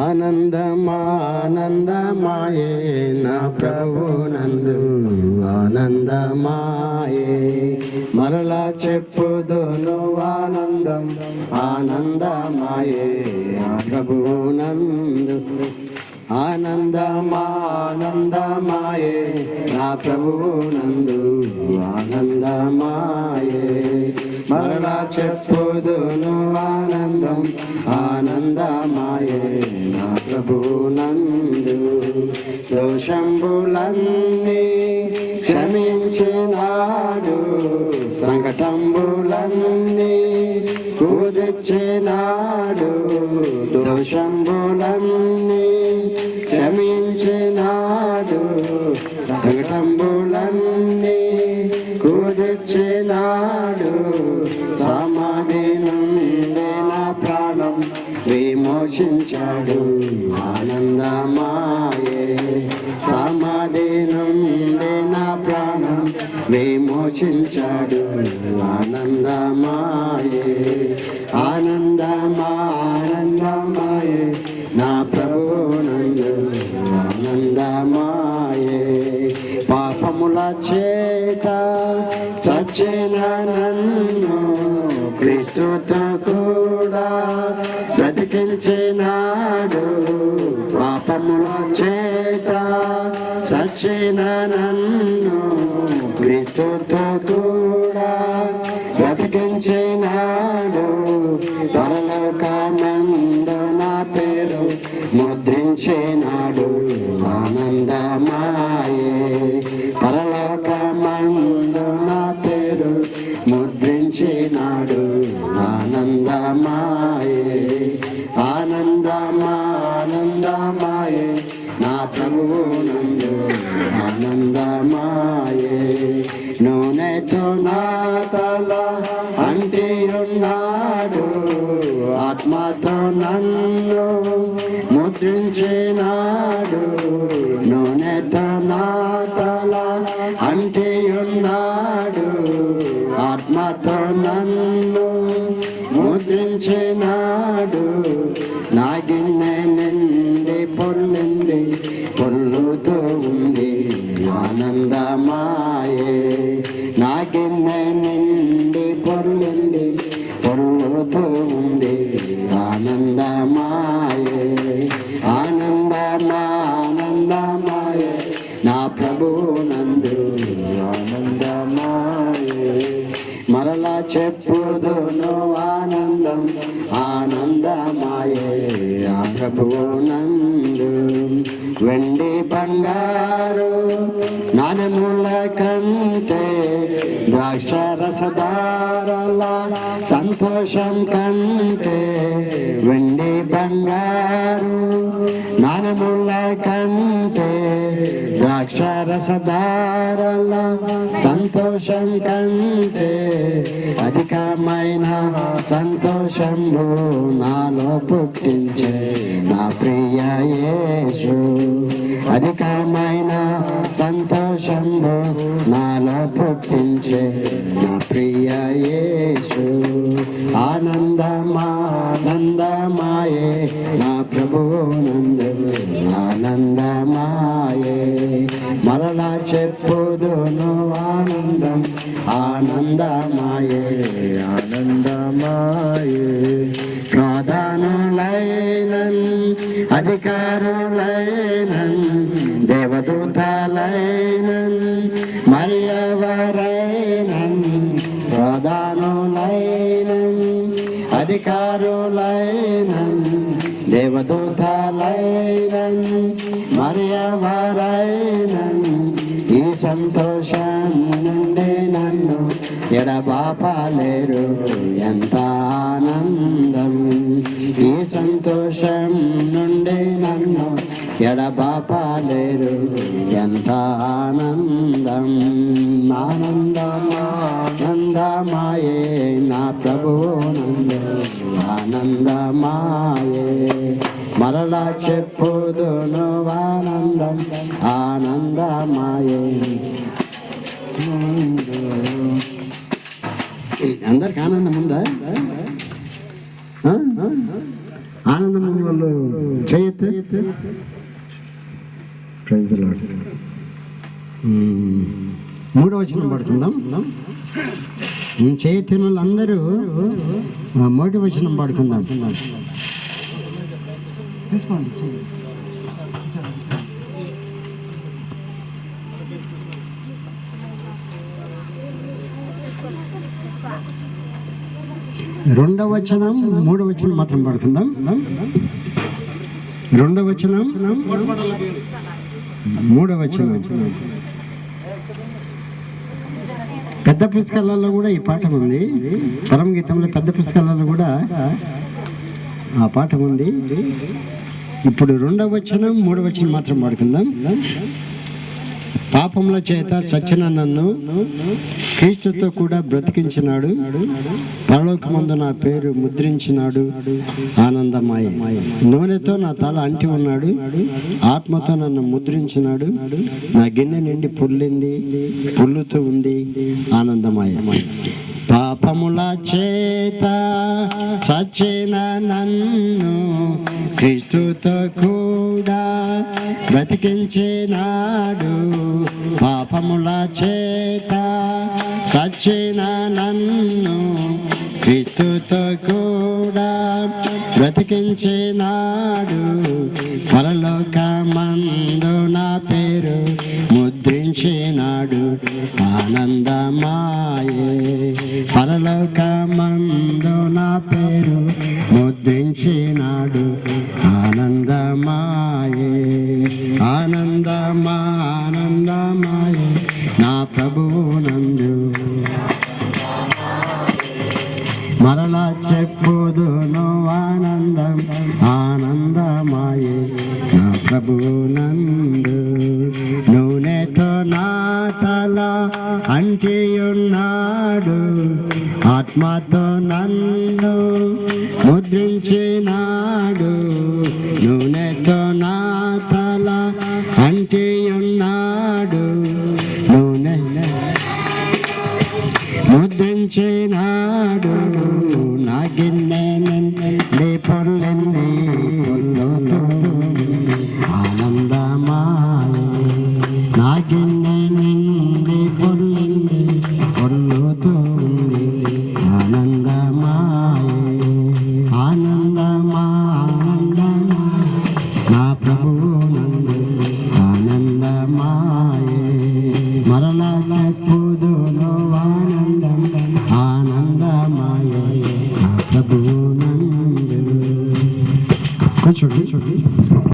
ఆనందమానందమాయే నా ప్రభువునందు ఆనందమాయే, మరలా చెప్పుదును ఆనందం ఆనందమాయే నా ప్రభువునందు. ఆనందమానందమాయే నా ప్రభువునందు ఆనందమాయే, మరలా చెప్పుదును ఆనందం ఆనందమాయే నా ప్రభువునందు. దోషంబులన్నీ క్షమించినాడు, సంకటంబులన్నీ కుదిర్చినాడు. దోషంబులన్నీ క్షమించినాడు, సంకటంబులన్నీ కుదిర్చినాడు. సమాధి నుండి నా ప్రాణం విమోచించాడు ఆనందమాయే, సమాధి నుండి నా ప్రాణం విమోచించాడు ఆనందమాయే. ఆనందమానందమాయే నా ప్రభువునందు ఆనందమాయే, పాపముల చేత చచ్చిన నన్ను క్రీస్తుతో కూడా బ్రతికించినాడు. పాపముల చేత చచ్చిన నన్ను క్రీస్తుతో కూడా బ్రతికించినాడు. పరలోకమందు నా పేరు ముద్రించినాడు ఆనందమాయే, పరలోకమందు నా పేరు ముద్రించినాడు ఆనందమాయే. ఆనందమానందమాయే నా ప్రభువునందు ఆనందమాయే, నూనెతో నా తల అంటియున్నాడు, ఆత్మతో నన్ను ముద్రించినాడు. నూనెతో నా తల అంటియున్నాడు, ఆత్మతో నన్ను ముద్రించినాడు. నా గిన్నె నిండి పొర్లింది, పొర్లుతూ ఉంది ఆనందమాయే. నా గిన్నె నిండి పొర్లింది, పొర్లుతూ ఉంది ఆనందమాయే. ఆనందమానందమాయే నా ప్రభువునందు ఆనందమాయే, మరలా చెప్పుదును ఆనందం ఆనందమాయే ఆ ప్రభువునందు. వెండి బంగారు నాణెముల కంటే ద్రాక్షరసధారల సంతోషం కంటే, వెండి బంగారు నాణెముల కంటే ద్రాక్షరసధారల సంతోషం కంటే, అధికమైన సంతోషము నాలో పుట్టించే నా ప్రియ యేసు. అధికమైన సంతోషము నాలో పుట్టించే నా ప్రియ యేసు. ఆనందమానందమాయే నా ప్రభువునందు ఆనందమాయే, మరలా చెప్పుదును ఆనందం ఆనందమాయే ఆనందమాయే. ప్రధానులైనన్ అధికారులైనన్ దేవదూతలైనన్ మరియవరైనన్, ప్రధానులైనన్ అధికారులైనన్ దేవదూతలైనన్ మరియవరైనన్, ఈ సంతోషం నుండి నన్ను ఎడబాపలేరు ఎంత ఆనందం. ఈ సంతోషం నుండి నన్ను ఎడబాపలేరు ఎంత ఆనందం. ఆనందమానందమాయే నా ప్రభువునందు ఆనందమాయే, మరలా చెప్పుదును ఆనందం ఆనందమాయే. అందరికి ఆనందం ఉందా? ఆనందం ఉన్న వాళ్ళు చేయొద్దు. Praise the Lord. 3వ వచనం పడుకుందాం. చేయొత్తిన వాళ్ళందరూ 3వ వచనం పడుకుందాం. రెండవ వచనం 3వ వచనం మాత్రం పడుకుందాం. 2వ వచనం 3వ వచనం. పెద్ద పుస్తకాలలో కూడా ఈ పాఠం ఉంది. పరమ గీతంలో పెద్ద పుస్తకాలలో కూడా ఆ పాఠం ఉంది. ఇప్పుడు 2వ వచనం 3వ వచనం మాత్రం పడుకుందాం. పాపముల చేత చచ్చిన నన్ను క్రీస్తుతో కూడా బ్రతికించినాడు, పరలోకమందు నా పేరు ముద్రించినాడు, ఆనందమాయ. నూనెతో నా తల అంటి ఉన్నాడు, ఆత్మతో నన్ను ముద్రించినాడు, నా గిన్నె నిండి పుల్లుతూ ఉంది, ఆనందమాయ. పాపముల చేత చచ్చిన నన్ను క్రీస్తుతో కూడా బ్రతికించినాడు, పాపముల చేత చచ్చిన నన్ను క్రీస్తుతో కూడా బ్రతికించినాడు, పరలోకమందు నా పేరు ముద్రించినాడు, ఆనందమాయే. పరలోకమందు నా పేరు ముద్రించినాడు, ఆనందమాయే. ఆనందమానందమాయే నా ప్రభువు నందు, మరలా చెప్పుదును ఆనందం, ఆనందమాయే నా ప్రభువు నందు. నూనెతో నా తల అంటియున్నాడు, ఆత్మతో నన్ను ముద్రించినాడు, నూనెతో నా తల అంటియున్నాడు, నూనె ముద్రించినాడు, నా గిన్నె నిండి పొర్లింది, ఆనందమాయ. నా గిన్నె నిండి పొర్లింది, పొర్లుతుంది, ఆనందమాయ. ఆనందమానందమాయ నా ప్రభువు నందు, ఆనందమాయే. మరలా చెప్పుదును ఆనందం, ఆనందమాయే నా ప్రభువు నందు. కూర్చోండి.